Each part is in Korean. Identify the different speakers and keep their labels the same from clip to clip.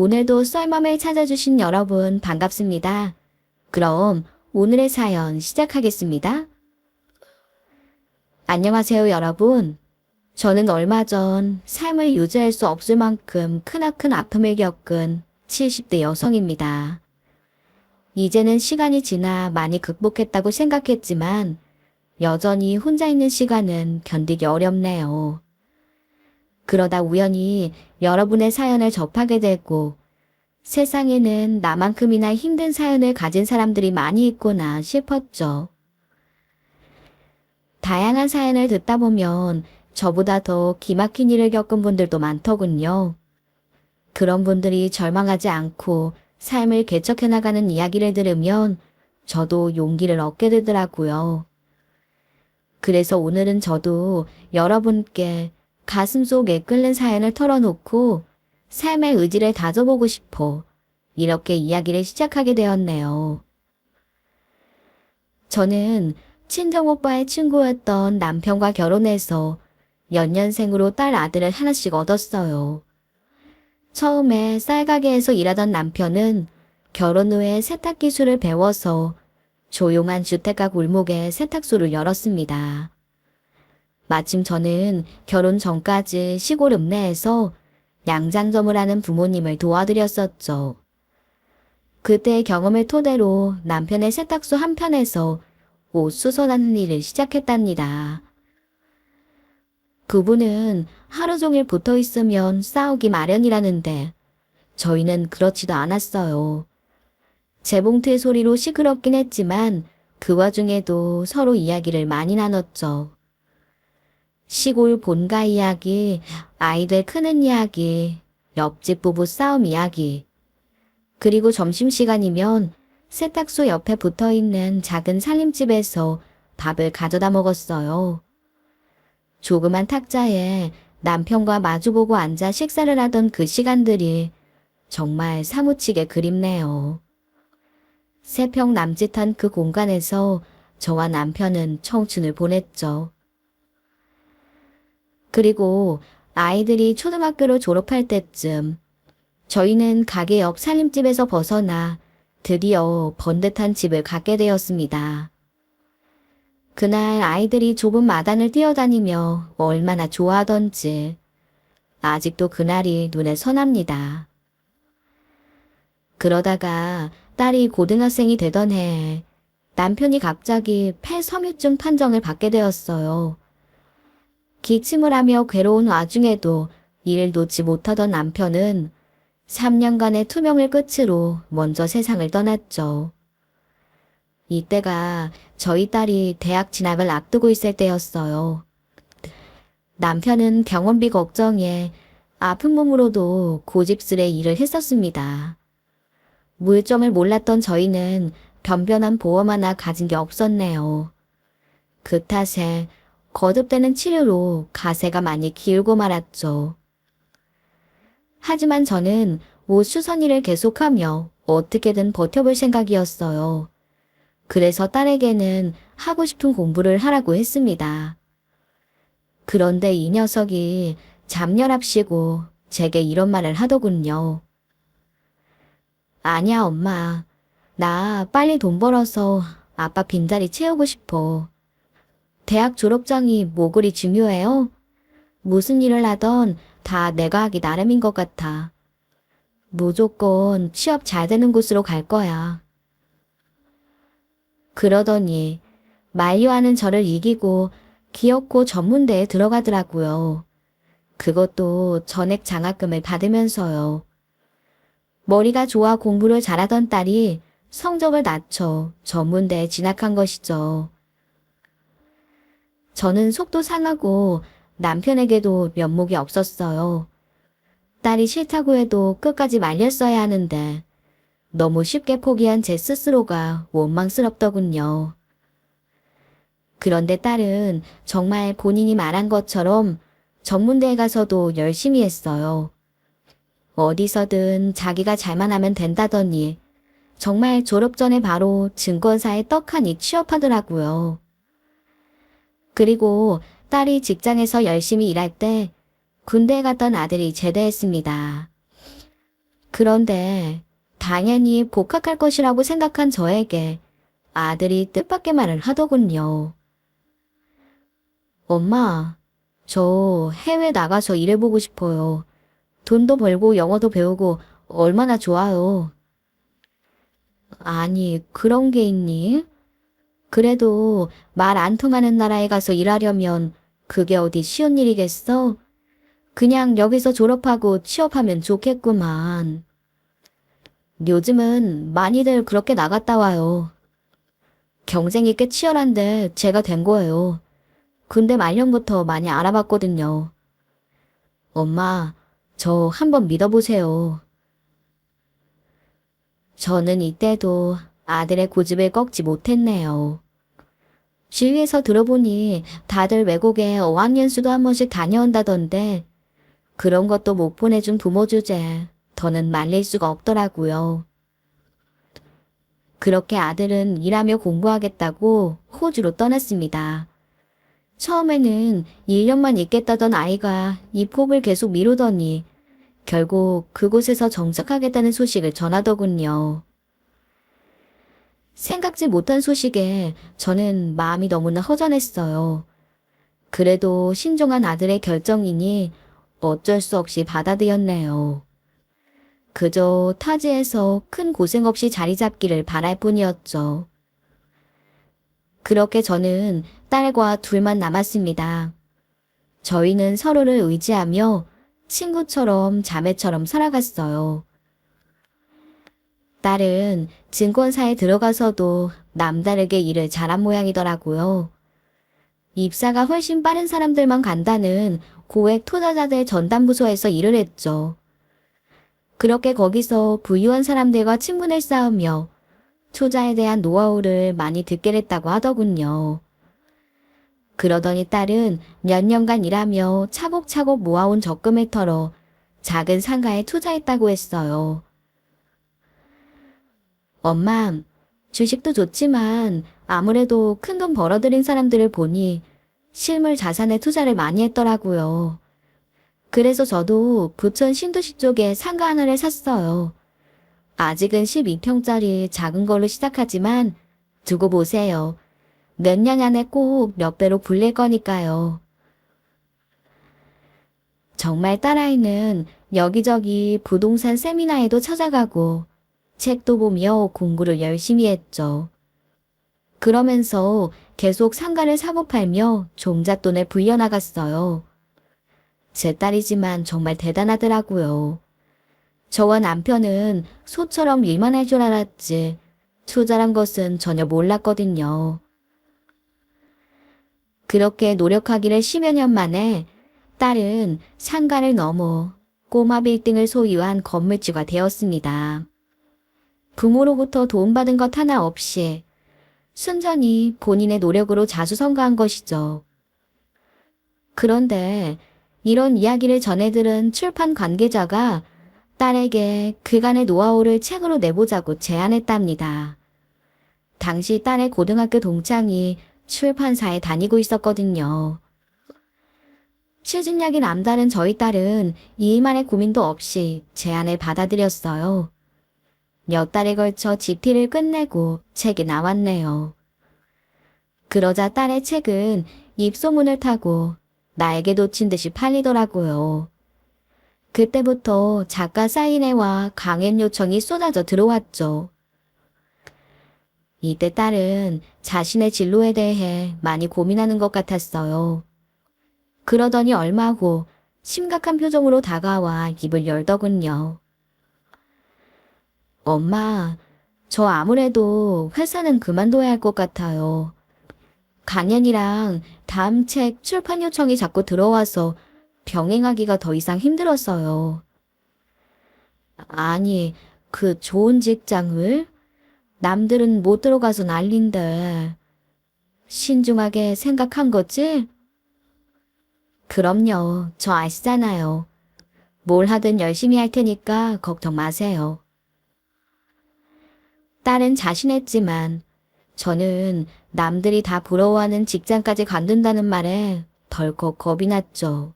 Speaker 1: 오늘도 썰맘을 찾아주신 여러분 반갑습니다. 그럼 오늘의 사연 시작하겠습니다. 안녕하세요, 여러분. 저는 얼마 전 삶을 유지할 수 없을 만큼 크나큰 아픔을 겪은 70대 여성입니다. 이제는 시간이 지나 많이 극복했다고 생각했지만 여전히 혼자 있는 시간은 견디기 어렵네요. 그러다 우연히 여러분의 사연을 접하게 되고 세상에는 나만큼이나 힘든 사연을 가진 사람들이 많이 있구나 싶었죠. 다양한 사연을 듣다 보면 저보다 더 기막힌 일을 겪은 분들도 많더군요. 그런 분들이 절망하지 않고 삶을 개척해 나가는 이야기를 들으면 저도 용기를 얻게 되더라고요. 그래서 오늘은 저도 여러분께 가슴속 끓는 사연을 털어놓고 삶의 의지를 다져보고 싶어 이렇게 이야기를 시작하게 되었네요. 저는 친정오빠의 친구였던 남편과 결혼해서 연년생으로 딸 아들을 하나씩 얻었어요. 처음에 쌀가게에서 일하던 남편은 결혼 후에 세탁 기술을 배워서 조용한 주택가 골목에 세탁소를 열었습니다. 마침 저는 결혼 전까지 시골 읍내에서 양장점을 하는 부모님을 도와드렸었죠. 그때의 경험을 토대로 남편의 세탁소 한편에서 옷 수선하는 일을 시작했답니다. 그분은 하루 종일 붙어 있으면 싸우기 마련이라는데 저희는 그렇지도 않았어요. 재봉틀 소리로 시끄럽긴 했지만 그 와중에도 서로 이야기를 많이 나눴죠. 시골 본가 이야기, 아이들 크는 이야기, 옆집 부부 싸움 이야기, 그리고 점심시간이면 세탁소 옆에 붙어있는 작은 살림집에서 밥을 가져다 먹었어요. 조그만 탁자에 남편과 마주보고 앉아 식사를 하던 그 시간들이 정말 사무치게 그립네요. 3평 남짓한 그 공간에서 저와 남편은 청춘을 보냈죠. 그리고 아이들이 초등학교를 졸업할 때쯤 저희는 가게 옆 살림집에서 벗어나 드디어 번듯한 집을 갖게 되었습니다. 그날 아이들이 좁은 마당을 뛰어다니며 얼마나 좋아하던지 아직도 그날이 눈에 선합니다. 그러다가 딸이 고등학생이 되던 해에 남편이 갑자기 폐섬유증 판정을 받게 되었어요. 기침을 하며 괴로운 와중에도 일을 놓지 못하던 남편은 3년간의 투병을 끝으로 먼저 세상을 떠났죠. 이때가 저희 딸이 대학 진학을 앞두고 있을 때였어요. 남편은 병원비 걱정에 아픈 몸으로도 고집스레 일을 했었습니다. 물정을 몰랐던 저희는 변변한 보험 하나 가진 게 없었네요. 그 탓에 거듭되는 치료로 가세가 많이 기울고 말았죠. 하지만 저는 옷 수선 일을 계속하며 어떻게든 버텨볼 생각이었어요. 그래서 딸에게는 하고 싶은 공부를 하라고 했습니다. 그런데 이 녀석이 잡념합시고 제게 이런 말을 하더군요. 아니야, 엄마. 나 빨리 돈 벌어서 아빠 빈자리 채우고 싶어. 대학 졸업장이 뭐 그리 중요해요? 무슨 일을 하던 다 내가 하기 나름인 것 같아. 무조건 취업 잘 되는 곳으로 갈 거야. 그러더니 만류하는 저를 이기고 기업고 전문대에 들어가더라고요. 그것도 전액 장학금을 받으면서요. 머리가 좋아 공부를 잘하던 딸이 성적을 낮춰 전문대에 진학한 것이죠. 저는 속도 상하고 남편에게도 면목이 없었어요. 딸이 싫다고 해도 끝까지 말렸어야 하는데 너무 쉽게 포기한 제 스스로가 원망스럽더군요. 그런데 딸은 정말 본인이 말한 것처럼 전문대에 가서도 열심히 했어요. 어디서든 자기가 잘만 하면 된다더니 정말 졸업 전에 바로 증권사에 떡하니 취업하더라고요. 그리고 딸이 직장에서 열심히 일할 때 군대에 갔던 아들이 제대했습니다. 그런데 당연히 복학할 것이라고 생각한 저에게 아들이 뜻밖의 말을 하더군요. 엄마, 저 해외 나가서 일해보고 싶어요. 돈도 벌고 영어도 배우고 얼마나 좋아요. 아니, 그런 게 있니? 그래도 말 안 통하는 나라에 가서 일하려면 그게 어디 쉬운 일이겠어? 그냥 여기서 졸업하고 취업하면 좋겠구만. 요즘은 많이들 그렇게 나갔다 와요. 경쟁이 꽤 치열한데 제가 된 거예요. 근데 말년부터 많이 알아봤거든요. 엄마, 저 한번 믿어보세요. 저는 이때도 아들의 고집을 꺾지 못했네요. 주위에서 들어보니 다들 외국에 어학연수도 한 번씩 다녀온다던데 그런 것도 못 보내준 부모 주제 더는 말릴 수가 없더라고요. 그렇게 아들은 일하며 공부하겠다고 호주로 떠났습니다. 처음에는 1년만 있겠다던 아이가 입국을 계속 미루더니 결국 그곳에서 정착하겠다는 소식을 전하더군요. 생각지 못한 소식에 저는 마음이 너무나 허전했어요. 그래도 신중한 아들의 결정이니 어쩔 수 없이 받아들였네요. 그저 타지에서 큰 고생 없이 자리 잡기를 바랄 뿐이었죠. 그렇게 저는 딸과 둘만 남았습니다. 저희는 서로를 의지하며 친구처럼 자매처럼 살아갔어요. 딸은 증권사에 들어가서도 남다르게 일을 잘한 모양이더라고요. 입사가 훨씬 빠른 사람들만 간다는 고액 투자자들 전담부서에서 일을 했죠. 그렇게 거기서 부유한 사람들과 친분을 쌓으며 투자에 대한 노하우를 많이 듣게 됐다고 하더군요. 그러더니 딸은 몇 년간 일하며 차곡차곡 모아온 적금을 털어 작은 상가에 투자했다고 했어요. 엄마, 주식도 좋지만 아무래도 큰돈 벌어들인 사람들을 보니 실물 자산에 투자를 많이 했더라고요. 그래서 저도 부천 신도시 쪽에 상가 하나를 샀어요. 아직은 12평짜리 작은 걸로 시작하지만 두고 보세요. 몇 년 안에 꼭 몇 배로 불릴 거니까요. 정말 딸아이는 여기저기 부동산 세미나에도 찾아가고 책도 보며 공부를 열심히 했죠. 그러면서 계속 상가를 사고 팔며 종잣돈을 불려나갔어요. 제 딸이지만 정말 대단하더라고요. 저와 남편은 소처럼 일만 할 줄 알았지 투자란 것은 전혀 몰랐거든요. 그렇게 노력하기를 10여 년 만에 딸은 상가를 넘어 꼬마 빌딩을 소유한 건물주가 되었습니다. 부모로부터 도움받은 것 하나 없이 순전히 본인의 노력으로 자수성가한 것이죠. 그런데 이런 이야기를 전해 들은 출판 관계자가 딸에게 그간의 노하우를 책으로 내보자고 제안했답니다. 당시 딸의 고등학교 동창이 출판사에 다니고 있었거든요. 추진력이 남다른 저희 딸은 이만의 고민도 없이 제안을 받아들였어요. 몇 달에 걸쳐 집필을 끝내고 책이 나왔네요. 그러자 딸의 책은 입소문을 타고 날개 돋친 듯이 팔리더라고요. 그때부터 작가 사인회와 강연 요청이 쏟아져 들어왔죠. 이때 딸은 자신의 진로에 대해 많이 고민하는 것 같았어요. 그러더니 얼마 후 심각한 표정으로 다가와 입을 열더군요. 엄마, 저 아무래도 회사는 그만둬야 할 것 같아요. 강연이랑 다음 책 출판 요청이 자꾸 들어와서 병행하기가 더 이상 힘들었어요. 아니, 그 좋은 직장을? 남들은 못 들어가서 난린데. 신중하게 생각한 거지? 그럼요, 저 아시잖아요. 뭘 하든 열심히 할 테니까 걱정 마세요. 딸은 자신했지만 저는 남들이 다 부러워하는 직장까지 관둔다는 말에 덜컥 겁이 났죠.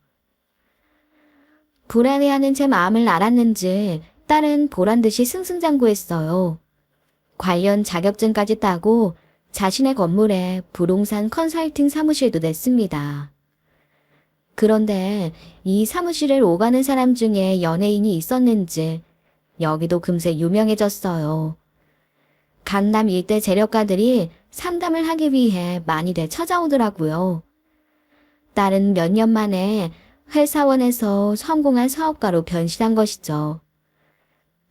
Speaker 1: 불안해하는 제 마음을 알았는지 딸은 보란듯이 승승장구했어요. 관련 자격증까지 따고 자신의 건물에 부동산 컨설팅 사무실도 냈습니다. 그런데 이 사무실을 오가는 사람 중에 연예인이 있었는지 여기도 금세 유명해졌어요. 강남 일대 재력가들이 상담을 하기 위해 많이들 찾아오더라고요. 딸은 몇 년 만에 회사원에서 성공한 사업가로 변신한 것이죠.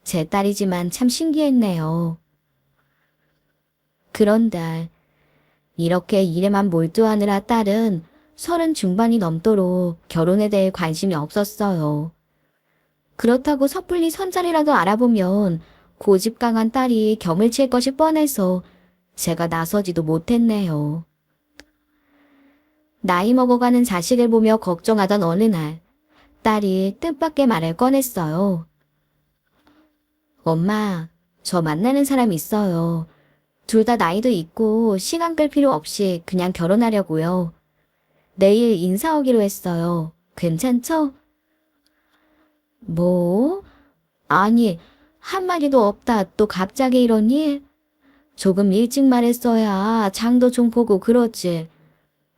Speaker 1: 제 딸이지만 참 신기했네요. 그런데 이렇게 일에만 몰두하느라 딸은 30 중반이 넘도록 결혼에 대해 관심이 없었어요. 그렇다고 섣불리 선자리라도 알아보면 고집 강한 딸이 경을 칠 것이 뻔해서 제가 나서지도 못했네요. 나이 먹어가는 자식을 보며 걱정하던 어느 날 딸이 뜻밖의 말을 꺼냈어요. 엄마, 저 만나는 사람 있어요. 둘 다 나이도 있고 시간 끌 필요 없이 그냥 결혼하려고요. 내일 인사 오기로 했어요. 괜찮죠? 뭐? 아니, 한마디도 없다 또 갑자기 이러니? 조금 일찍 말했어야 장도 좀 보고 그러지.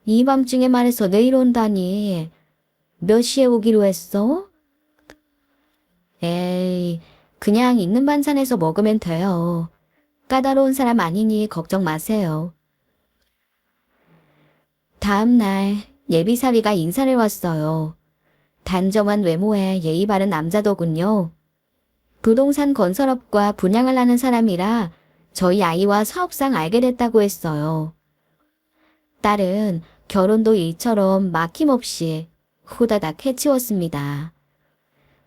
Speaker 1: 이 밤중에 말해서 내일 온다니. 몇 시에 오기로 했어? 에이, 그냥 있는 반찬에서 먹으면 돼요. 까다로운 사람 아니니 걱정 마세요. 다음 날 예비사위가 인사를 왔어요. 단정한 외모에 예의 바른 남자더군요. 부동산 건설업과 분양을 하는 사람이라 저희 아이와 사업상 알게 됐다고 했어요. 딸은 결혼도 일처럼 막힘없이 후다닥 해치웠습니다.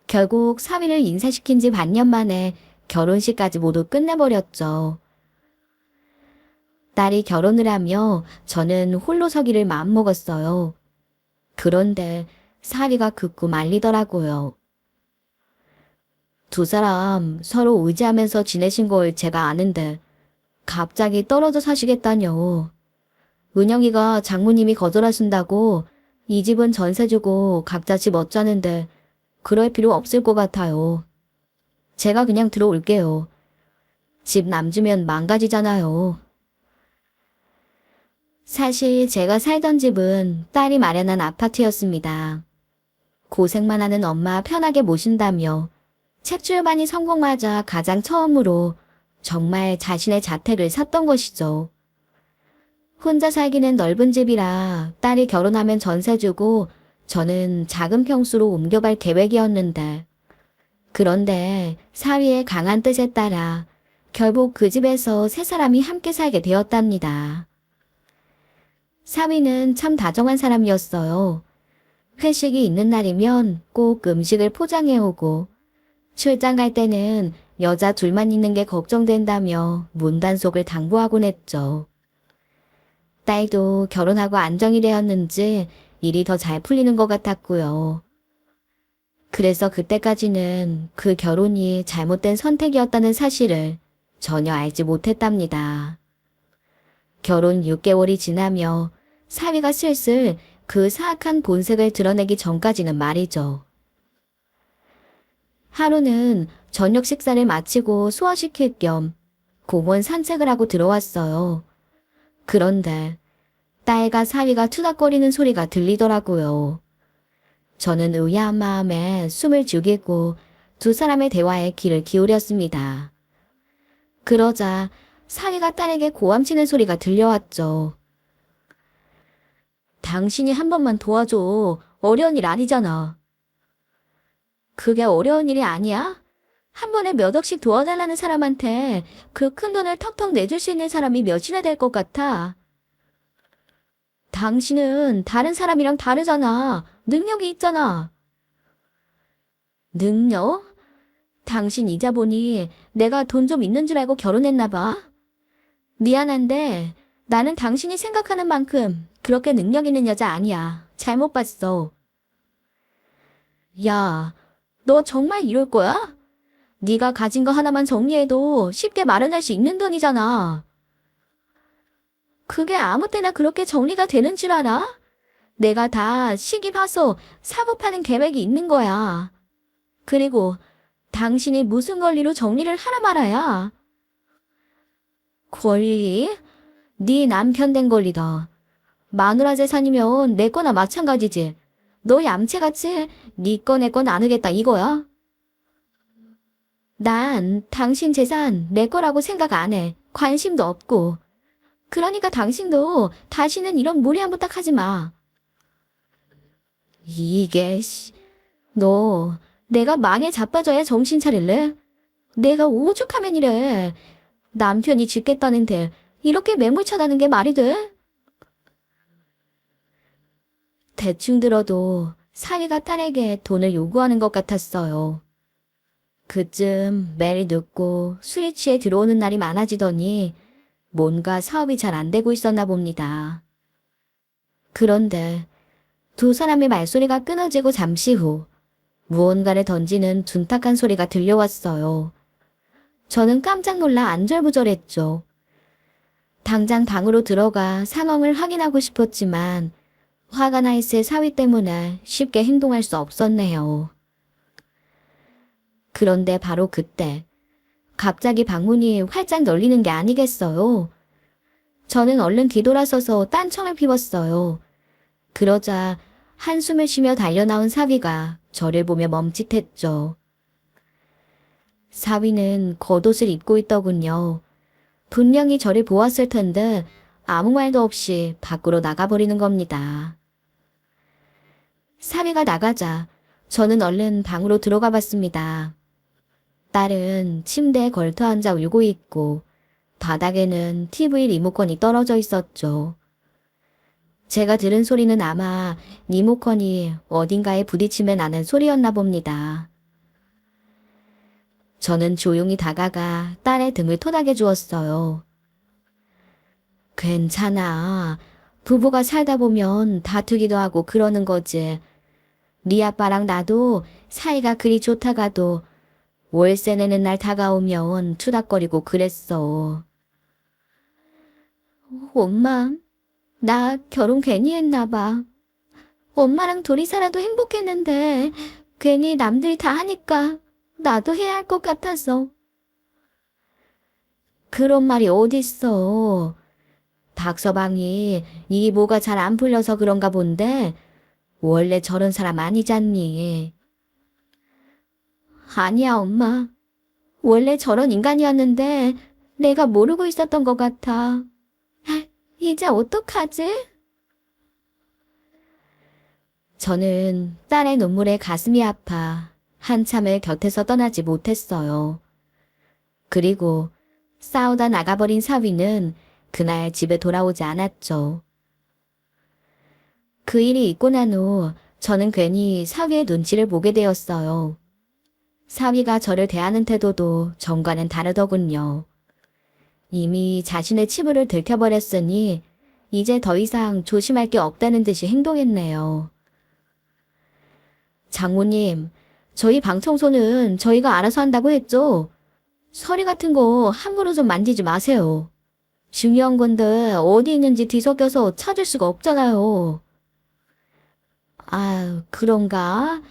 Speaker 1: 결국 사위를 인사시킨 지 반년 만에 결혼식까지 모두 끝내버렸죠. 딸이 결혼을 하며 저는 홀로 서기를 마음먹었어요. 그런데 사위가 극구 말리더라고요. 두 사람 서로 의지하면서 지내신 걸 제가 아는데 갑자기 떨어져 사시겠다뇨. 은영이가 장모님이 거절하신다고 이 집은 전세 주고 각자 집 얻자는데 그럴 필요 없을 것 같아요. 제가 그냥 들어올게요. 집 남주면 망가지잖아요. 사실 제가 살던 집은 딸이 마련한 아파트였습니다. 고생만 하는 엄마 편하게 모신다며 채출반이 성공하자 가장 처음으로 정말 자신의 자택을 샀던 것이죠. 혼자 살기는 넓은 집이라 딸이 결혼하면 전세 주고 저는 작은 평수로 옮겨갈 계획이었는데 그런데 사위의 강한 뜻에 따라 결국 그 집에서 세 사람이 함께 살게 되었답니다. 사위는 참 다정한 사람이었어요. 회식이 있는 날이면 꼭 음식을 포장해오고 출장 갈 때는 여자 둘만 있는 게 걱정된다며 문단속을 당부하곤 했죠. 딸도 결혼하고 안정이 되었는지 일이 더 잘 풀리는 것 같았고요. 그래서 그때까지는 그 결혼이 잘못된 선택이었다는 사실을 전혀 알지 못했답니다. 결혼 6개월이 지나며 사위가 슬슬 그 사악한 본색을 드러내기 전까지는 말이죠. 하루는 저녁 식사를 마치고 소화시킬 겸 공원 산책을 하고 들어왔어요. 그런데 딸과 사위가 투닥거리는 소리가 들리더라고요. 저는 의아한 마음에 숨을 죽이고 두 사람의 대화에 귀를 기울였습니다. 그러자 사위가 딸에게 고함치는 소리가 들려왔죠. 당신이 한 번만 도와줘. 어려운 일 아니잖아. 그게 어려운 일이 아니야? 한 번에 몇 억씩 도와달라는 사람한테 그 큰 돈을 턱턱 내줄 수 있는 사람이 몇이나 될 것 같아. 당신은 다른 사람이랑 다르잖아. 능력이 있잖아. 능력? 당신 이자 보니 내가 돈 좀 있는 줄 알고 결혼했나 봐. 미안한데 나는 당신이 생각하는 만큼 그렇게 능력 있는 여자 아니야. 잘못 봤어. 야, 너 정말 이럴 거야? 네가 가진 거 하나만 정리해도 쉽게 마련할 수 있는 돈이잖아. 그게 아무 때나 그렇게 정리가 되는 줄 알아? 내가 다 시기 봐서 사고 파는 계획이 있는 거야. 그리고 당신이 무슨 권리로 정리를 하라 말아야. 권리? 네 남편 된 권리다. 마누라 재산이면 내 거나 마찬가지지. 너 얌체같이 네 거 내 거 나누겠다 이거야? 난 당신 재산 내 거라고 생각 안 해. 관심도 없고. 그러니까 당신도 다시는 이런 무리한 부탁하지 마. 이게 너 내가 망에 자빠져야 정신 차릴래? 내가 오죽하면 이래. 남편이 짓겠다는데 이렇게 매몰차다는 게 말이 돼? 대충 들어도 사위가 딸에게 돈을 요구하는 것 같았어요. 그쯤 매일 늦고 술이 취해 들어오는 날이 많아지더니 뭔가 사업이 잘 안 되고 있었나 봅니다. 그런데 두 사람의 말소리가 끊어지고 잠시 후 무언가를 던지는 둔탁한 소리가 들려왔어요. 저는 깜짝 놀라 안절부절했죠. 당장 방으로 들어가 상황을 확인하고 싶었지만 화가 나 있을 사위 때문에 쉽게 행동할 수 없었네요. 그런데 바로 그때 갑자기 방문이 활짝 열리는 게 아니겠어요. 저는 얼른 뒤돌아서서 딴청을 피웠어요. 그러자 한숨을 쉬며 달려나온 사위가 저를 보며 멈칫했죠. 사위는 겉옷을 입고 있더군요. 분명히 저를 보았을 텐데 아무 말도 없이 밖으로 나가버리는 겁니다. 사위가 나가자 저는 얼른 방으로 들어가 봤습니다. 딸은 침대에 걸터 앉아 울고 있고 바닥에는 TV 리모컨이 떨어져 있었죠. 제가 들은 소리는 아마 리모컨이 어딘가에 부딪히며 나는 소리였나 봅니다. 저는 조용히 다가가 딸의 등을 토닥여 주었어요. 괜찮아. 부부가 살다 보면 다투기도 하고 그러는 거지. 네 아빠랑 나도 사이가 그리 좋다가도 월세 내는 날 다가오면 투닥거리고 그랬어. 엄마, 나 결혼 괜히 했나 봐. 엄마랑 둘이 살아도 행복했는데 괜히 남들이 다 하니까 나도 해야 할 것 같아서. 그런 말이 어딨어. 박서방이 이 뭐가 잘 안 풀려서 그런가 본데 원래 저런 사람 아니잖니. 아니야, 엄마. 원래 저런 인간이었는데 내가 모르고 있었던 것 같아. 이제 어떡하지? 저는 딸의 눈물에 가슴이 아파 한참을 곁에서 떠나지 못했어요. 그리고 싸우다 나가버린 사위는 그날 집에 돌아오지 않았죠. 그 일이 있고 난 후 저는 괜히 사위의 눈치를 보게 되었어요. 사위가 저를 대하는 태도도 전과는 다르더군요. 이미 자신의 치부를 들켜버렸으니 이제 더 이상 조심할 게 없다는 듯이 행동했네요. 장모님, 저희 방 청소는 저희가 알아서 한다고 했죠? 서리 같은 거 함부로 좀 만지지 마세요. 중요한 건데 어디 있는지 뒤섞여서 찾을 수가 없잖아요. 아, 그런가?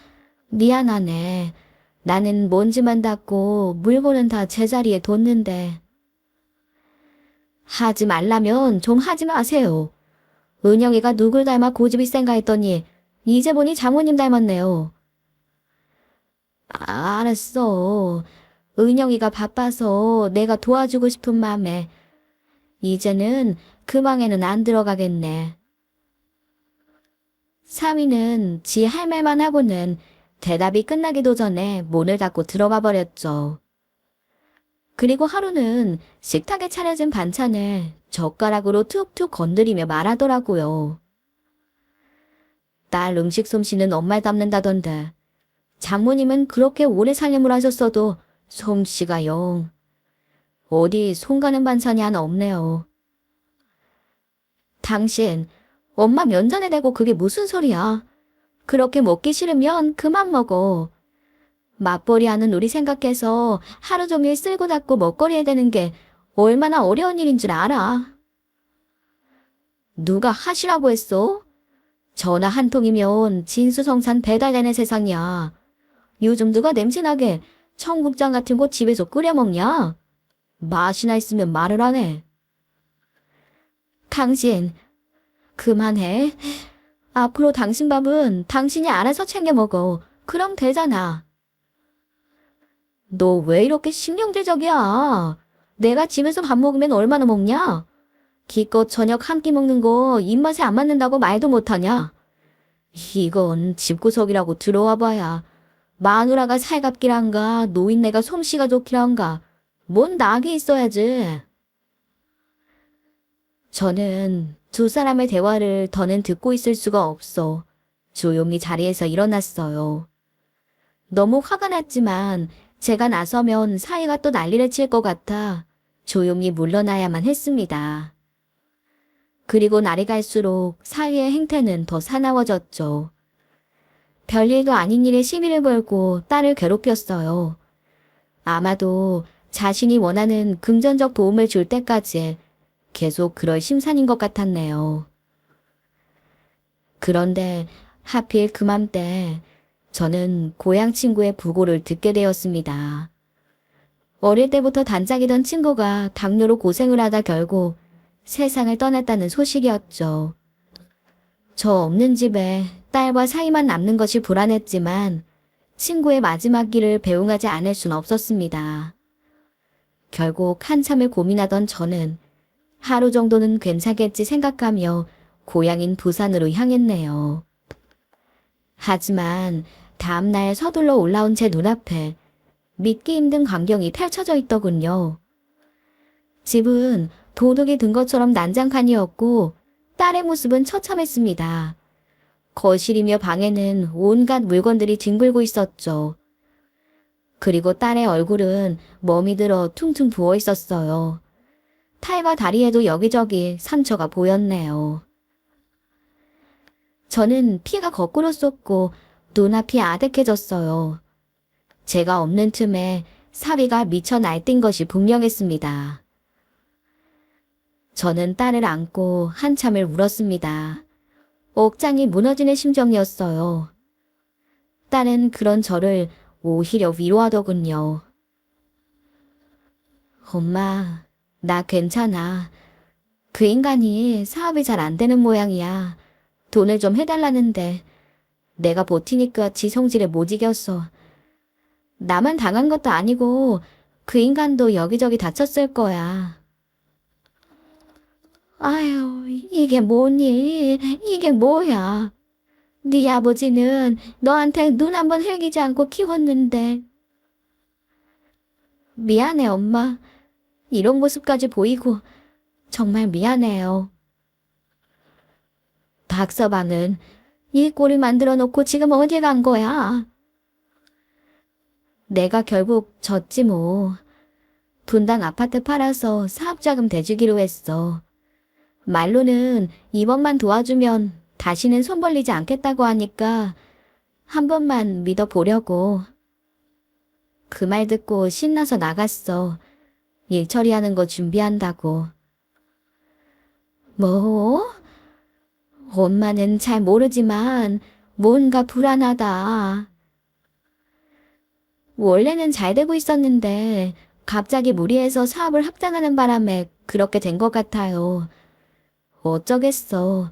Speaker 1: 미안하네. 나는 먼지만 닦고 물건은 다 제자리에 뒀는데. 하지 말라면 좀 하지 마세요. 은영이가 누굴 닮아 고집이 센가 했더니 이제 보니 장모님 닮았네요. 알았어. 은영이가 바빠서 내가 도와주고 싶은 마음에 이제는 그 방에는 안 들어가겠네. 사위는 지 할 말만 하고는 대답이 끝나기도 전에 문을 닫고 들어가 버렸죠. 그리고 하루는 식탁에 차려진 반찬을 젓가락으로 툭툭 건드리며 말하더라고요. 딸 음식 솜씨는 엄마 닮는다던데 장모님은 그렇게 오래 살림을 하셨어도 솜씨가 영. 어디 손 가는 반찬이 하나 없네요. 당신 엄마 면전에 대고 그게 무슨 소리야. 그렇게 먹기 싫으면 그만 먹어. 맞벌이 하는 우리 생각해서 하루 종일 쓸고 닦고 먹거리 해야 되는 게 얼마나 어려운 일인 줄 알아. 누가 하시라고 했어? 전화 한 통이면 진수성찬 배달되는 세상이야. 요즘 누가 냄새나게 청국장 같은 거 집에서 끓여 먹냐? 맛이나 있으면 말을 안 해. 당신, 그만해. 앞으로 당신 밥은 당신이 알아서 챙겨 먹어. 그럼 되잖아. 너 왜 이렇게 신경질적이야? 내가 집에서 밥 먹으면 얼마나 먹냐? 기껏 저녁 한 끼 먹는 거 입맛에 안 맞는다고 말도 못하냐? 이건 집구석이라고 들어와 봐야 마누라가 살갑기란가 노인네가 솜씨가 좋기란가 뭔 낙이 있어야지. 저는 두 사람의 대화를 더는 듣고 있을 수가 없어 조용히 자리에서 일어났어요. 너무 화가 났지만 제가 나서면 사이가 또 난리를 칠 것 같아 조용히 물러나야만 했습니다. 그리고 날이 갈수록 사위의 행태는 더 사나워졌죠. 별일도 아닌 일에 시비를 걸고 딸을 괴롭혔어요. 아마도 자신이 원하는 금전적 도움을 줄 때까지 계속 그럴 심산인 것 같았네요. 그런데 하필 그맘때 저는 고향 친구의 부고를 듣게 되었습니다. 어릴 때부터 단짝이던 친구가 당뇨로 고생을 하다 결국 세상을 떠났다는 소식이었죠. 저 없는 집에 딸과 사이만 남는 것이 불안했지만 친구의 마지막 길을 배웅하지 않을 순 없었습니다. 결국 한참을 고민하던 저는 하루 정도는 괜찮겠지 생각하며 고향인 부산으로 향했네요. 하지만 다음날 서둘러 올라온 제 눈앞에 믿기 힘든 광경이 펼쳐져 있더군요. 집은 도둑이 든 것처럼 난장판이었고 딸의 모습은 처참했습니다. 거실이며 방에는 온갖 물건들이 뒹굴고 있었죠. 그리고 딸의 얼굴은 멍이 들어 퉁퉁 부어 있었어요. 팔과 다리에도 여기저기 상처가 보였네요. 저는 피가 거꾸로 쏟고 눈앞이 아득해졌어요. 제가 없는 틈에 사위가 미쳐 날뛴 것이 분명했습니다. 저는 딸을 안고 한참을 울었습니다. 억장이 무너지는 심정이었어요. 딸은 그런 저를 오히려 위로하더군요. 엄마, 나 괜찮아. 그 인간이 사업이 잘 안 되는 모양이야. 돈을 좀 해달라는데 내가 버티니까 지 성질에 못 이겼어. 나만 당한 것도 아니고 그 인간도 여기저기 다쳤을 거야. 아유, 이게 뭐니? 이게 뭐야? 네 아버지는 너한테 눈 한번 흘기지 않고 키웠는데. 미안해, 엄마. 이런 모습까지 보이고 정말 미안해요. 박서방은 이 꼴을 만들어 놓고 지금 어디 간 거야? 내가 결국 졌지 뭐. 분당 아파트 팔아서 사업자금 대주기로 했어. 말로는 이번만 도와주면 다시는 손 벌리지 않겠다고 하니까 한 번만 믿어보려고. 그 말 듣고 신나서 나갔어. 일 처리하는 거 준비한다고. 뭐? 엄마는 잘 모르지만 뭔가 불안하다. 원래는 잘 되고 있었는데 갑자기 무리해서 사업을 확장하는 바람에 그렇게 된 것 같아요. 어쩌겠어.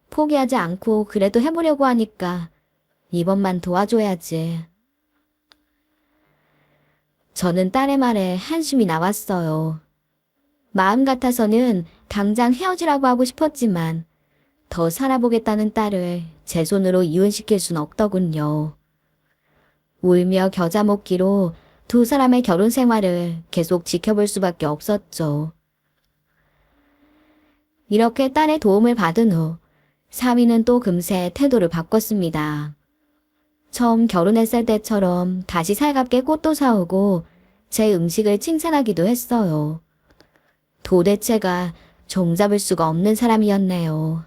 Speaker 1: 포기하지 않고 그래도 해보려고 하니까 이번만 도와줘야지. 저는 딸의 말에 한숨이 나왔어요. 마음 같아서는 당장 헤어지라고 하고 싶었지만 더 살아보겠다는 딸을 제 손으로 이혼시킬 순 없더군요. 울며 겨자 먹기로 두 사람의 결혼 생활을 계속 지켜볼 수밖에 없었죠. 이렇게 딸의 도움을 받은 후 사위는 또 금세 태도를 바꿨습니다. 처음 결혼했을 때처럼 다시 살갑게 꽃도 사오고 제 음식을 칭찬하기도 했어요. 도대체가 종잡을 수가 없는 사람이었네요.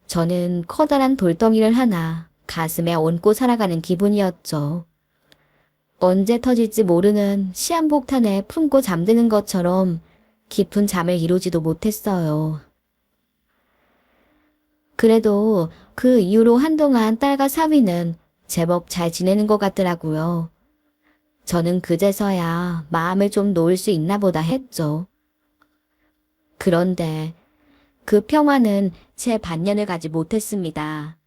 Speaker 1: 저는 커다란 돌덩이를 하나 가슴에 얹고 살아가는 기분이었죠. 언제 터질지 모르는 시한폭탄에 품고 잠드는 것처럼 깊은 잠을 이루지도 못했어요. 그래도 그 이후로 한동안 딸과 사위는 제법 잘 지내는 것 같더라고요. 저는 그제서야 마음을 좀 놓을 수 있나 보다 했죠. 그런데 그 평화는 제 반년을 가지 못했습니다.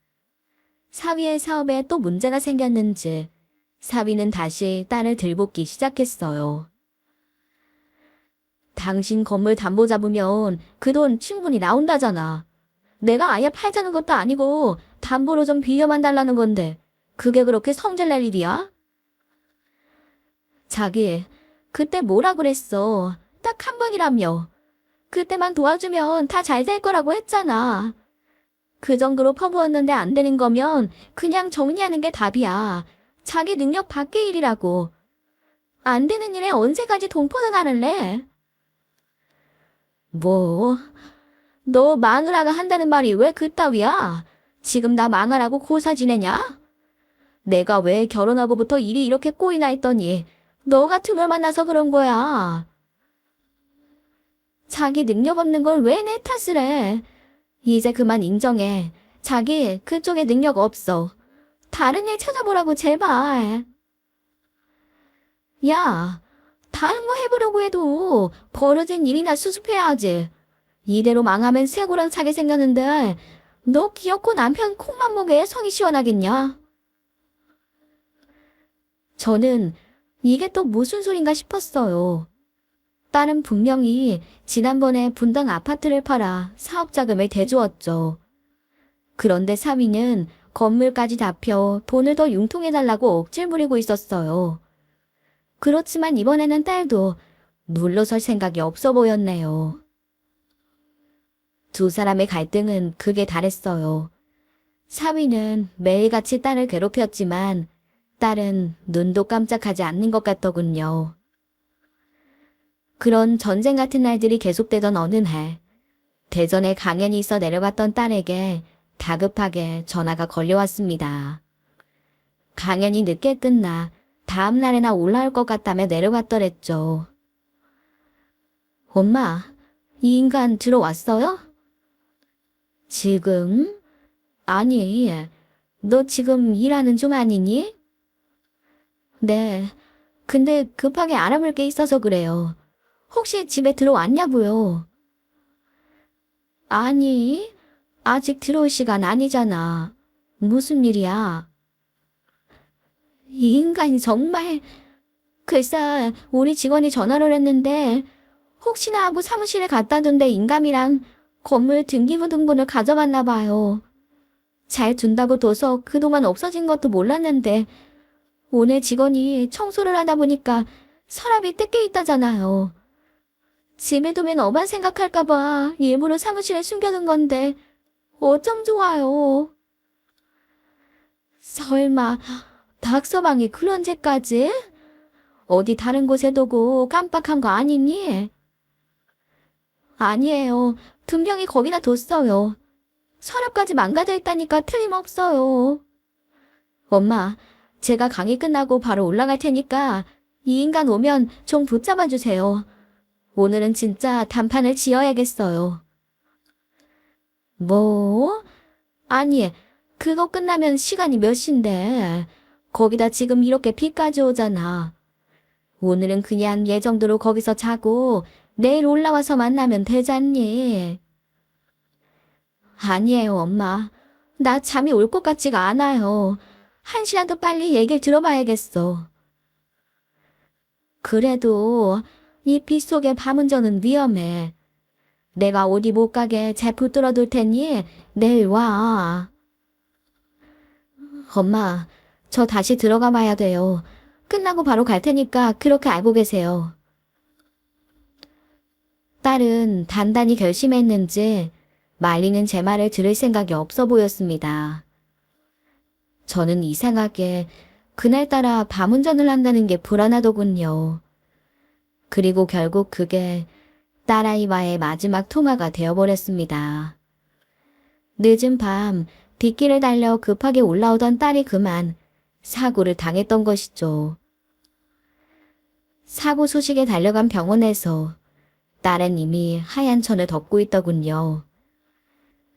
Speaker 1: 사위의 사업에 또 문제가 생겼는지 사위는 다시 딸을 들볶기 시작했어요. 당신 건물 담보 잡으면 그 돈 충분히 나온다잖아. 내가 아예 팔자는 것도 아니고 담보로 좀 빌려만 달라는 건데 그게 그렇게 성질 낼 일이야? 자기, 그때 뭐라 그랬어. 딱 한 번이라며. 그때만 도와주면 다 잘 될 거라고 했잖아. 그 정도로 퍼부었는데 안 되는 거면 그냥 정리하는 게 답이야. 자기 능력 밖의 일이라고. 안 되는 일에 언제까지 동포는 하를래? 뭐, 너 마누라가 한다는 말이 왜 그따위야? 지금 나 망하라고 고사 지내냐? 내가 왜 결혼하고부터 일이 이렇게 꼬이나 했더니 너 같은 걸 만나서 그런 거야. 자기 능력 없는 걸 왜 내 탓을 해? 이제 그만 인정해. 자기 그쪽에 능력 없어. 다른 일 찾아보라고 제발. 야, 다른 거 해보려고 해도 벌어진 일이나 수습해야지. 이대로 망하면 새고랑 차게 생겼는데 너 귀엽고 남편 콩만 보게 성이 시원하겠냐? 저는 이게 또 무슨 소린가 싶었어요. 딸은 분명히 지난번에 분당 아파트를 팔아 사업 자금을 대주었죠. 그런데 사위는 건물까지 잡혀 돈을 더 융통해달라고 억지를 부리고 있었어요. 그렇지만 이번에는 딸도 물러설 생각이 없어 보였네요. 두 사람의 갈등은 극에 달했어요. 사위는 매일같이 딸을 괴롭혔지만 딸은 눈도 깜짝하지 않는 것 같더군요. 그런 전쟁 같은 날들이 계속되던 어느 날, 대전에 강연이 있어 내려갔던 딸에게 다급하게 전화가 걸려왔습니다. 강연이 늦게 끝나 다음 날에나 올라올 것 같다며 내려갔더랬죠. 엄마, 이 인간 들어왔어요? 지금? 아니, 너 지금 일하는 중 아니니? 네, 근데 급하게 알아볼 게 있어서 그래요. 혹시 집에 들어왔냐고요? 아니, 아직 들어올 시간 아니잖아. 무슨 일이야? 이 인간이 정말... 글쎄, 우리 직원이 전화를 했는데 혹시나 하고 사무실에 갖다 둔데 인감이랑 건물 등기부등본을 가져갔나 봐요. 잘 둔다고 둬서 그동안 없어진 것도 몰랐는데 오늘 직원이 청소를 하다 보니까 서랍이 뜯겨 있다잖아요. 집에 두면 엄한 생각할까봐 일부러 사무실에 숨겨둔 건데 어쩜 좋아요. 설마 닥서방이 그런 죄까지? 어디 다른 곳에 두고 깜빡한 거 아니니? 아니에요. 분명히 거기다 뒀어요. 서랍까지 망가져 있다니까 틀림없어요. 엄마, 제가 강의 끝나고 바로 올라갈 테니까 이 인간 오면 좀 붙잡아 주세요. 오늘은 진짜 단판을 지어야겠어요. 뭐? 아니, 그거 끝나면 시간이 몇 시인데 거기다 지금 이렇게 비까지 오잖아. 오늘은 그냥 예정대로 거기서 자고 내일 올라와서 만나면 되잖니. 아니에요, 엄마. 나 잠이 올 것 같지가 않아요. 한 시간도 빨리 얘기를 들어봐야겠어. 그래도 이 빗속의 밤운전은 위험해. 내가 어디 못 가게 잘 붙들어 둘 테니 내일 와. 엄마, 저 다시 들어가 봐야 돼요. 끝나고 바로 갈 테니까 그렇게 알고 계세요. 딸은 단단히 결심했는지 말리는 제 말을 들을 생각이 없어 보였습니다. 저는 이상하게 그날따라 밤운전을 한다는 게 불안하더군요. 그리고 결국 그게 딸아이와의 마지막 통화가 되어버렸습니다. 늦은 밤 뒷길을 달려 급하게 올라오던 딸이 그만 사고를 당했던 것이죠. 사고 소식에 달려간 병원에서 딸은 이미 하얀 천을 덮고 있더군요.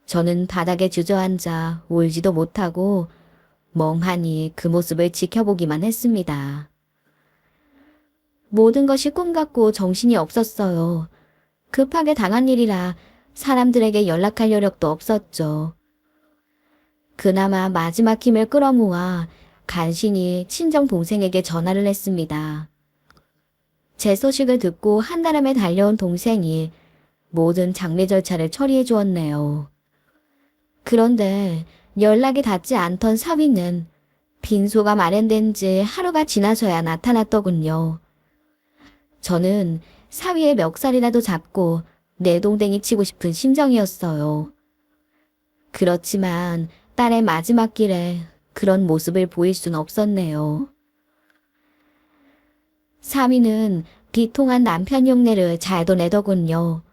Speaker 1: 저는 바닥에 주저앉아 울지도 못하고 멍하니 그 모습을 지켜보기만 했습니다. 모든 것이 꿈 같고 정신이 없었어요. 급하게 당한 일이라 사람들에게 연락할 여력도 없었죠. 그나마 마지막 힘을 끌어모아 간신히 친정 동생에게 전화를 했습니다. 제 소식을 듣고 한달음에 달려온 동생이 모든 장례 절차를 처리해 주었네요. 그런데 연락이 닿지 않던 사위는 빈소가 마련된 지 하루가 지나서야 나타났더군요. 저는 사위의 멱살이라도 잡고 내동댕이 치고 싶은 심정이었어요. 그렇지만 딸의 마지막 길에 그런 모습을 보일 순 없었네요. 사위는 비통한 남편 흉내를 잘도 내더군요.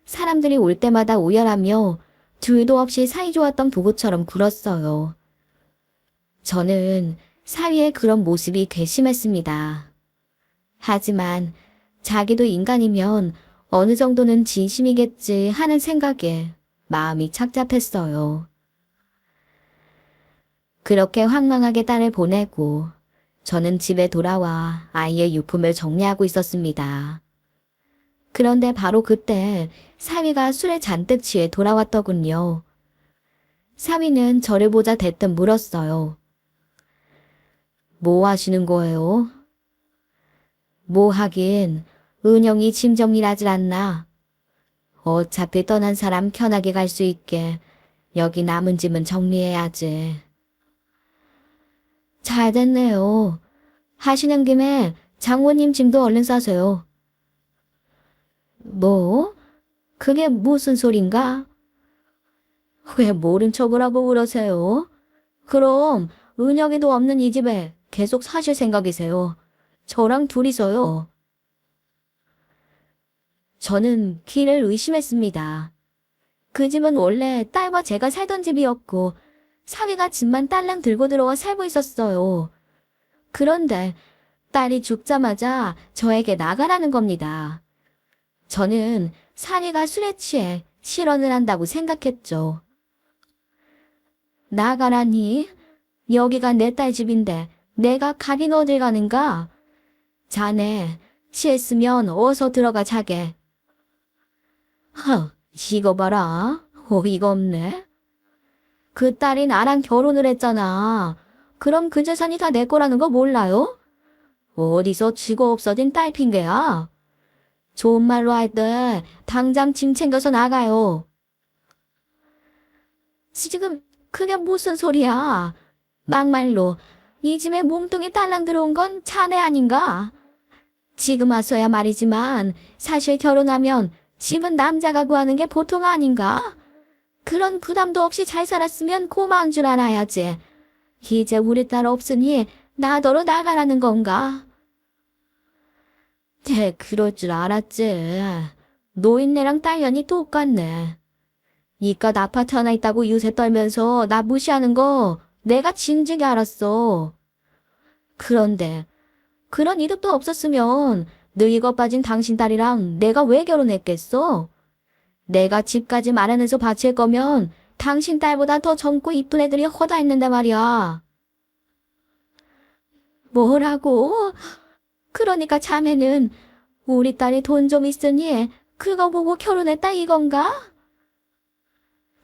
Speaker 1: 사람들이 올 때마다 오열하며 둘도 없이 사이좋았던 부부처럼 굴었어요. 저는 사위의 그런 모습이 괘씸했습니다. 하지만 자기도 인간이면 어느 정도는 진심이겠지 하는 생각에 마음이 착잡했어요. 그렇게 황망하게 딸을 보내고 저는 집에 돌아와 아이의 유품을 정리하고 있었습니다. 그런데 바로 그때 사위가 술에 잔뜩 취해 돌아왔더군요. 사위는 저를 보자 대뜸 물었어요. 뭐 하시는 거예요? 뭐 하긴 은영이 짐 정리하질 않나. 어차피 떠난 사람 편하게 갈 수 있게 여기 남은 짐은 정리해야지. 잘 됐네요. 하시는 김에 장모님 짐도 얼른 싸세요. 뭐? 그게 무슨 소린가? 왜 모른 척을 하고 그러세요? 그럼 은혁이도 없는 이 집에 계속 사실 생각이세요. 저랑 둘이서요. 저는 귀를 의심했습니다. 그 집은 원래 딸과 제가 살던 집이었고 사위가 집만 딸랑 들고 들어와 살고 있었어요. 그런데 딸이 죽자마자 저에게 나가라는 겁니다. 저는 사위가 술에 취해 실언을 한다고 생각했죠. 나가라니? 여기가 내 딸 집인데 내가 가긴 어딜 가는가? 자네, 취했으면 어서 들어가 자게. 이거 봐라. 어이가 없네. 그 딸이 나랑 결혼을 했잖아. 그럼 그 재산이 다 내 거라는 거 몰라요? 어디서 쥐고 없어진 딸 핑계야? 좋은 말로 할 때 당장 짐 챙겨서 나가요. 지금 그게 무슨 소리야? 막말로 이 집에 몸뚱이 딸랑 들어온 건 자네 아닌가? 지금 와서야 말이지만 사실 결혼하면 집은 남자가 구하는 게 보통 아닌가? 그런 부담도 없이 잘 살았으면 고마운 줄 알아야지. 이제 우리 딸 없으니 나더러 나가라는 건가? 네, 그럴 줄 알았지. 노인네랑 딸년이 똑같네. 이깟 아파트 하나 있다고 유세 떨면서 나 무시하는 거 내가 진즉에 알았어. 그런데 그런 이득도 없었으면 늙어 빠진 당신 딸이랑 내가 왜 결혼했겠어? 내가 집까지 마련해서 바칠 거면 당신 딸보다 더 젊고 이쁜 애들이 허다 있는데 말이야. 뭐라고? 그러니까 자매는 우리 딸이 돈 좀 있으니 그거 보고 결혼했다 이건가?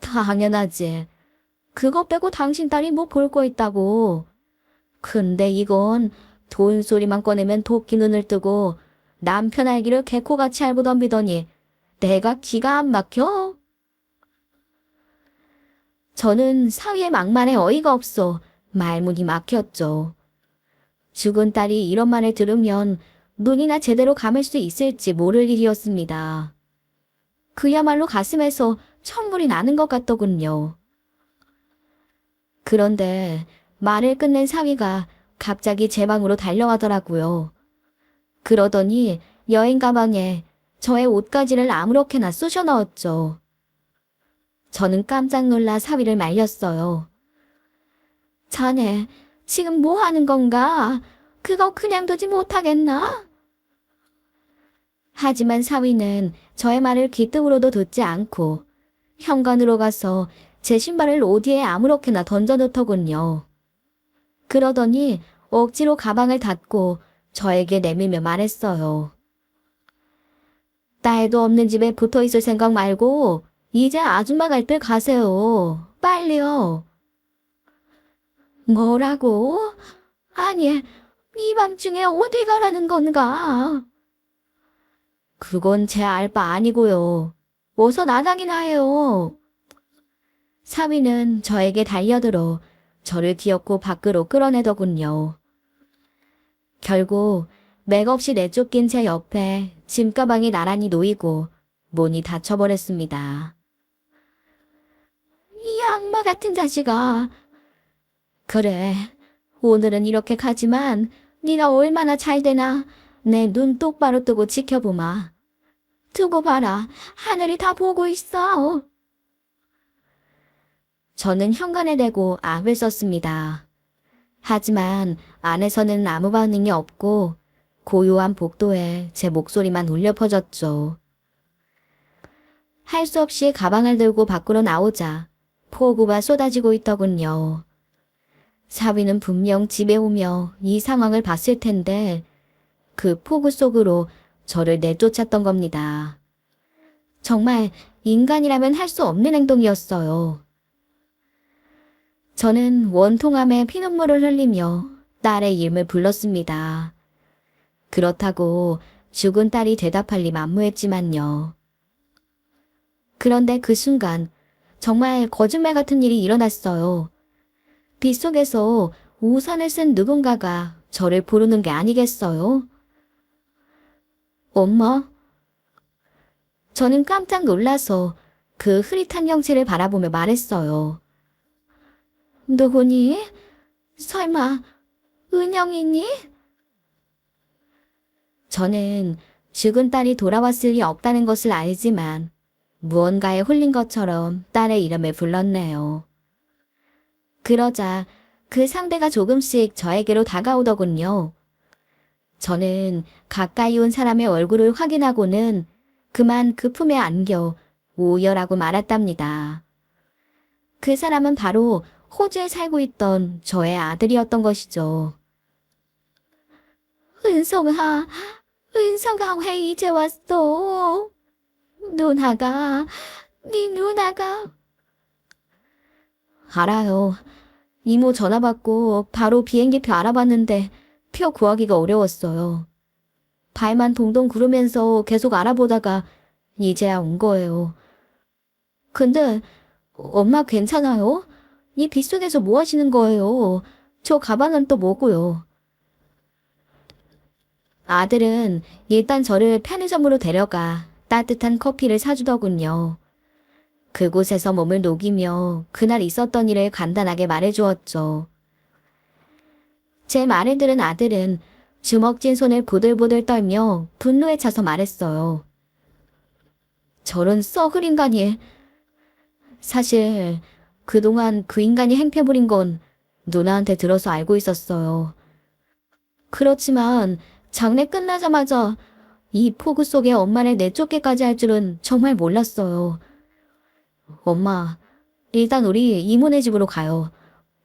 Speaker 1: 당연하지. 그거 빼고 당신 딸이 뭐 볼 거 있다고. 근데 이건 돈 소리만 꺼내면 도끼 눈을 뜨고 남편 알기를 개코같이 알고 덤비더니 내가 기가 안 막혀? 저는 사위의 막말에 어이가 없어 말문이 막혔죠. 죽은 딸이 이런 말을 들으면 눈이나 제대로 감을 수 있을지 모를 일이었습니다. 그야말로 가슴에서 천불이 나는 것 같더군요. 그런데 말을 끝낸 사위가 갑자기 제 방으로 달려가더라고요. 그러더니 여행 가방에 저의 옷가지를 아무렇게나 쑤셔 넣었죠. 저는 깜짝 놀라 사위를 말렸어요. 자네, 지금 뭐 하는 건가? 그거 그냥 두지 못하겠나? 하지만 사위는 저의 말을 귀등으로도 듣지 않고 현관으로 가서 제 신발을 어디에 아무렇게나 던져놓더군요. 그러더니 억지로 가방을 닫고 저에게 내밀며 말했어요. 딸도 없는 집에 붙어 있을 생각 말고 이제 아줌마 갈 때 가세요. 빨리요. 뭐라고? 아니, 이 밤중에 어디 가라는 건가? 그건 제 알 바 아니고요. 어서 나가기나 해요. 사위는 저에게 달려들어 저를 기어코 밖으로 끌어내더군요. 결국 맥없이 내쫓긴 제 옆에 짐가방이 나란히 놓이고 문이 닫혀버렸습니다. 이 악마 같은 자식아. 그래, 오늘은 이렇게 가지만 네가 얼마나 잘 되나 내 눈 똑바로 뜨고 지켜보마. 두고 봐라, 하늘이 다 보고 있어. 저는 현관에 대고 악을 썼습니다. 하지만 안에서는 아무 반응이 없고 고요한 복도에 제 목소리만 울려 퍼졌죠. 할 수 없이 가방을 들고 밖으로 나오자 폭우가 쏟아지고 있더군요. 사위는 분명 집에 오며 이 상황을 봤을 텐데 그 폭우 속으로 저를 내쫓았던 겁니다. 정말 인간이라면 할 수 없는 행동이었어요. 저는 원통함에 피눈물을 흘리며 딸의 이름을 불렀습니다. 그렇다고 죽은 딸이 대답할 리 만무했지만요. 그런데 그 순간 정말 거짓말 같은 일이 일어났어요. 빗속에서 우산을 쓴 누군가가 저를 부르는 게 아니겠어요? 엄마? 저는 깜짝 놀라서 그 흐릿한 형체를 바라보며 말했어요. 누구니? 설마 은영이니? 저는 죽은 딸이 돌아왔을 리 없다는 것을 알지만 무언가에 홀린 것처럼 딸의 이름을 불렀네요. 그러자 그 상대가 조금씩 저에게로 다가오더군요. 저는 가까이 온 사람의 얼굴을 확인하고는 그만 그 품에 안겨 오열하고 말았답니다. 그 사람은 바로 호주에 살고 있던 저의 아들이었던 것이죠. 은성아, 은성아 왜 이제 왔어? 누나가, 네 누나가. 알아요. 이모 전화 받고 바로 비행기표 알아봤는데 표 구하기가 어려웠어요. 발만 동동 구르면서 계속 알아보다가 이제야 온 거예요. 근데 엄마 괜찮아요? 이 빗속에서 뭐 하시는 거예요? 저 가방은 또 뭐고요? 아들은 일단 저를 편의점으로 데려가 따뜻한 커피를 사주더군요. 그곳에서 몸을 녹이며 그날 있었던 일을 간단하게 말해주었죠. 제 말을 들은 아들은 주먹진 손을 보들보들 떨며 분노에 차서 말했어요. 저런 썩을 인간이. 사실 그동안 그 인간이 행패 부린 건 누나한테 들어서 알고 있었어요. 그렇지만 장례 끝나자마자 이 폭우 속에 엄마를 내쫓기까지 할 줄은 정말 몰랐어요. 엄마, 일단 우리 이모네 집으로 가요.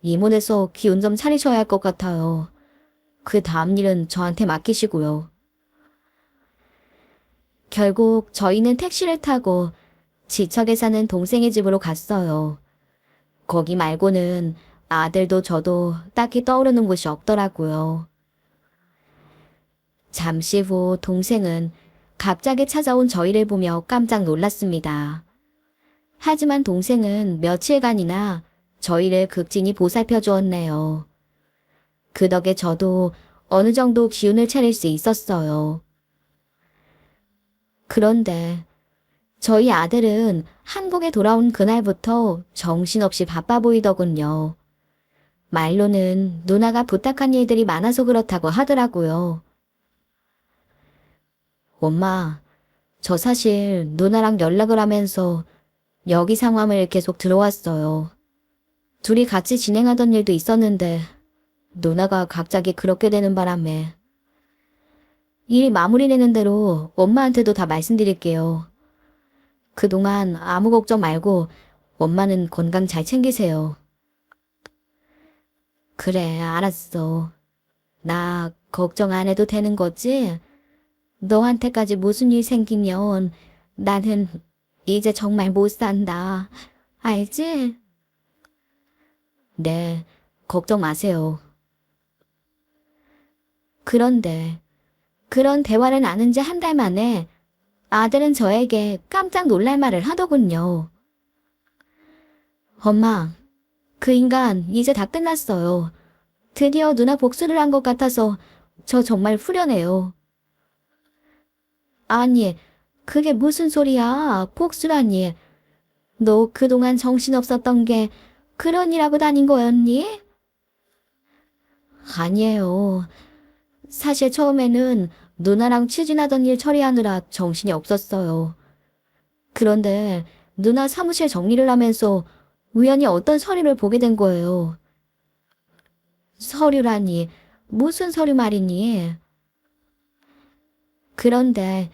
Speaker 1: 이모네서 기운 좀 차리셔야 할 것 같아요. 그 다음 일은 저한테 맡기시고요. 결국 저희는 택시를 타고 지척에 사는 동생의 집으로 갔어요. 거기 말고는 아들도 저도 딱히 떠오르는 곳이 없더라고요. 잠시 후 동생은 갑자기 찾아온 저희를 보며 깜짝 놀랐습니다. 하지만 동생은 며칠간이나 저희를 극진히 보살펴 주었네요. 그 덕에 저도 어느 정도 기운을 차릴 수 있었어요. 그런데 저희 아들은 한국에 돌아온 그날부터 정신없이 바빠 보이더군요. 말로는 누나가 부탁한 일들이 많아서 그렇다고 하더라고요. 엄마, 저 사실 누나랑 연락을 하면서 여기 상황을 계속 들어왔어요. 둘이 같이 진행하던 일도 있었는데 누나가 갑자기 그렇게 되는 바람에 일이 마무리되는 대로 엄마한테도 다 말씀드릴게요. 그동안 아무 걱정 말고 엄마는 건강 잘 챙기세요. 그래, 알았어. 나 걱정 안 해도 되는 거지? 너한테까지 무슨 일 생기면 나는 이제 정말 못 산다. 알지? 네, 걱정 마세요. 그런데 그런 대화를 나눈 지 한 달 만에 아들은 저에게 깜짝 놀랄 말을 하더군요. 엄마, 그 인간 이제 다 끝났어요. 드디어 누나 복수를 한 것 같아서 저 정말 후련해요. 아니, 그게 무슨 소리야? 복수라니. 너 그동안 정신없었던 게 그런 일 하고 다닌 거였니? 아니에요. 사실 처음에는 누나랑 추진하던 일 처리하느라 정신이 없었어요. 그런데 누나 사무실 정리를 하면서 우연히 어떤 서류를 보게 된 거예요. 서류라니, 무슨 서류 말이니? 그런데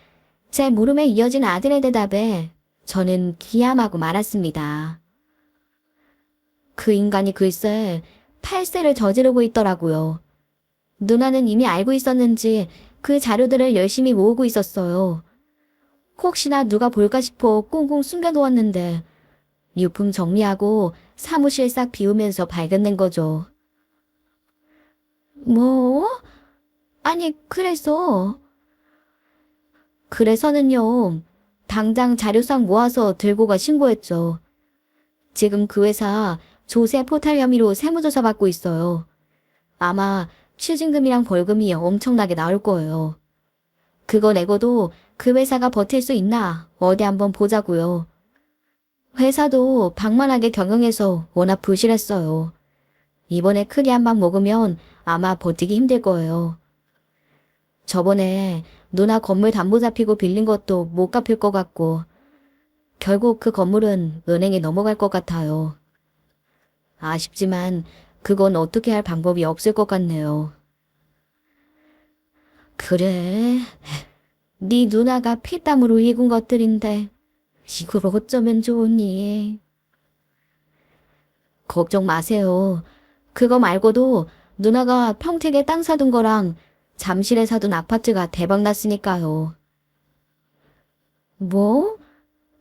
Speaker 1: 제 물음에 이어진 아들의 대답에 저는 기함하고 말았습니다. 그 인간이 글쎄 탈세를 저지르고 있더라고요. 누나는 이미 알고 있었는지 그 자료들을 열심히 모으고 있었어요. 혹시나 누가 볼까 싶어 꽁꽁 숨겨놓았는데 유품 정리하고 사무실 싹 비우면서 발견된 거죠. 뭐? 아니, 그래서는요. 당장 자료상 모아서 들고 가 신고했죠. 지금 그 회사 조세 포탈 혐의로 세무조사 받고 있어요. 아마 추징금이랑 벌금이 엄청나게 나올 거예요. 그거 내고도 그 회사가 버틸 수 있나 어디 한번 보자고요. 회사도 방만하게 경영해서 워낙 부실했어요. 이번에 크게 한 방 먹으면 아마 버티기 힘들 거예요. 저번에 누나 건물 담보 잡히고 빌린 것도 못 갚을 것 같고 결국 그 건물은 은행에 넘어갈 것 같아요. 아쉽지만 그건 어떻게 할 방법이 없을 것 같네요. 그래, 네 누나가 피땀으로 익은 것들인데 이걸 어쩌면 좋으니. 걱정 마세요. 그거 말고도 누나가 평택에 땅 사둔 거랑 잠실에 사둔 아파트가 대박 났으니까요. 뭐?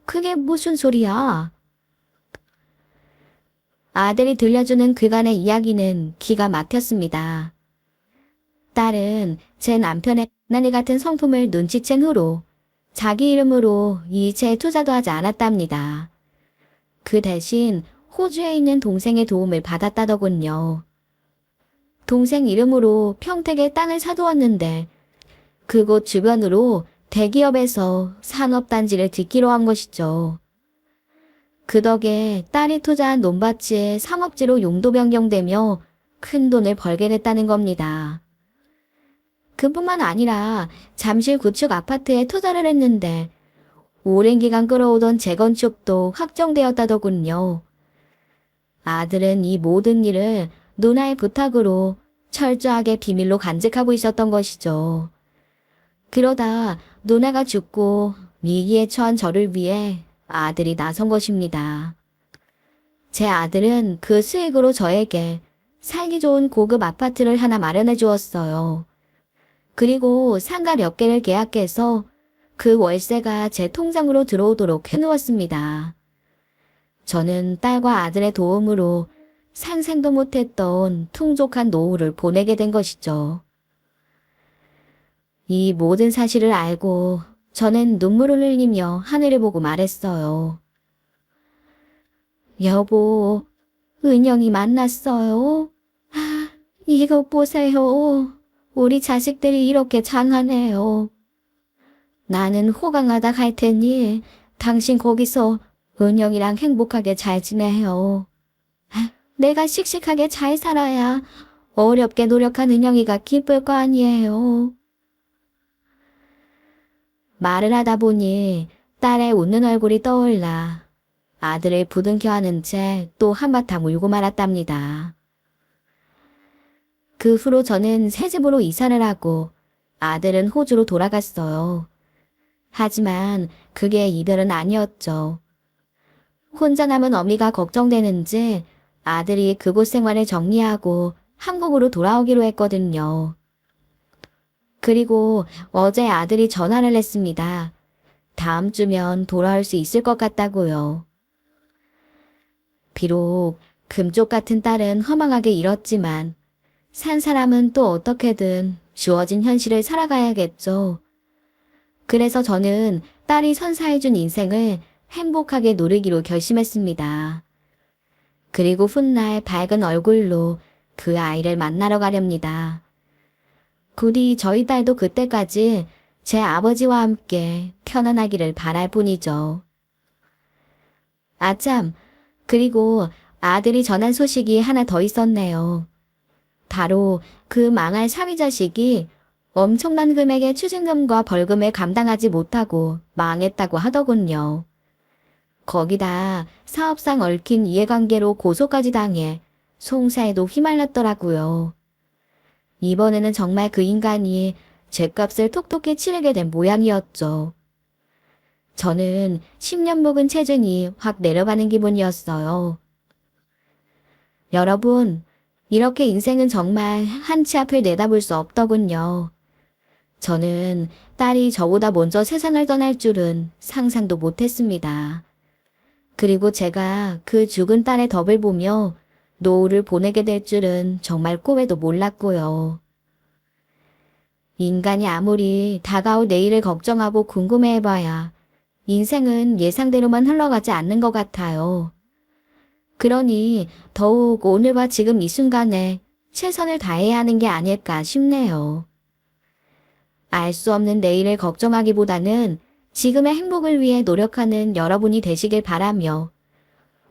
Speaker 1: 그게 무슨 소리야? 아들이 들려주는 그간의 이야기는 기가 막혔습니다. 딸은 제 남편의 나니 같은 성품을 눈치챈 후로 자기 이름으로 이체에 투자도 하지 않았답니다. 그 대신 호주에 있는 동생의 도움을 받았다더군요. 동생 이름으로 평택에 땅을 사두었는데 그곳 주변으로 대기업에서 산업단지를 짓기로 한 것이죠. 그 덕에 딸이 투자한 논밭이 상업지로 용도 변경되며 큰 돈을 벌게 됐다는 겁니다. 그뿐만 아니라 잠실 구축 아파트에 투자를 했는데 오랜 기간 끌어오던 재건축도 확정되었다더군요. 아들은 이 모든 일을 누나의 부탁으로 철저하게 비밀로 간직하고 있었던 것이죠. 그러다 누나가 죽고 위기에 처한 저를 위해 아들이 나선 것입니다. 제 아들은 그 수익으로 저에게 살기 좋은 고급 아파트를 하나 마련해 주었어요. 그리고 상가 몇 개를 계약해서 그 월세가 제 통장으로 들어오도록 해놓았습니다. 저는 딸과 아들의 도움으로 상상도 못했던 풍족한 노후를 보내게 된 것이죠. 이 모든 사실을 알고 저는 눈물을 흘리며 하늘을 보고 말했어요. 여보, 은영이 만났어요. 아, 이것 보세요. 우리 자식들이 이렇게 장하네요. 나는 호강하다 갈 테니 당신 거기서 은영이랑 행복하게 잘 지내요. 내가 씩씩하게 잘 살아야 어렵게 노력한 은영이가 기쁠 거 아니에요. 말을 하다 보니 딸의 웃는 얼굴이 떠올라 아들을 부둥켜 안은 채 또 한바탕 울고 말았답니다. 그 후로 저는 새 집으로 이사를 하고 아들은 호주로 돌아갔어요. 하지만 그게 이별은 아니었죠. 혼자 남은 어미가 걱정되는지 아들이 그곳 생활을 정리하고 한국으로 돌아오기로 했거든요. 그리고 어제 아들이 전화를 했습니다. 다음 주면 돌아올 수 있을 것 같다고요. 비록 금쪽 같은 딸은 허망하게 잃었지만 산 사람은 또 어떻게든 주어진 현실을 살아가야겠죠. 그래서 저는 딸이 선사해준 인생을 행복하게 누리기로 결심했습니다. 그리고 훗날 밝은 얼굴로 그 아이를 만나러 가렵니다. 부디 저희 딸도 그때까지 제 아버지와 함께 편안하기를 바랄 뿐이죠. 아참, 그리고 아들이 전한 소식이 하나 더 있었네요. 바로 그 망할 사위 자식이 엄청난 금액의 추징금과 벌금을 감당하지 못하고 망했다고 하더군요. 거기다 사업상 얽힌 이해관계로 고소까지 당해 송사에도 휘말렸더라고요. 이번에는 정말 그 인간이 죗값을 톡톡히 치르게 된 모양이었죠. 저는 10년 묵은 체중이 확 내려가는 기분이었어요. 여러분, 이렇게 인생은 정말 한치 앞을 내다볼 수 없더군요. 저는 딸이 저보다 먼저 세상을 떠날 줄은 상상도 못했습니다. 그리고 제가 그 죽은 딸의 덕을 보며 노후를 보내게 될 줄은 정말 꿈에도 몰랐고요. 인간이 아무리 다가올 내일을 걱정하고 궁금해해봐야 인생은 예상대로만 흘러가지 않는 것 같아요. 그러니 더욱 오늘과 지금 이 순간에 최선을 다해야 하는 게 아닐까 싶네요. 알 수 없는 내일을 걱정하기보다는 지금의 행복을 위해 노력하는 여러분이 되시길 바라며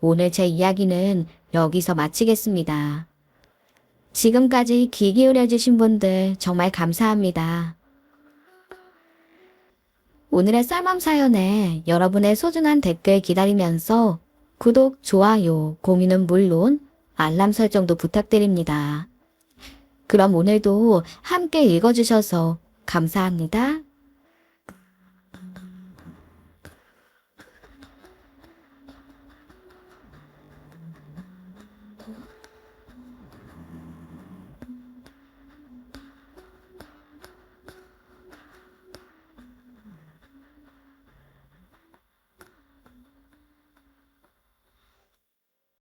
Speaker 1: 오늘 제 이야기는 여기서 마치겠습니다. 지금까지 귀 기울여 주신 분들 정말 감사합니다. 오늘의 쌀맘 사연에 여러분의 소중한 댓글 기다리면서 구독, 좋아요, 공유는 물론 알람 설정도 부탁드립니다. 그럼 오늘도 함께 읽어주셔서 감사합니다.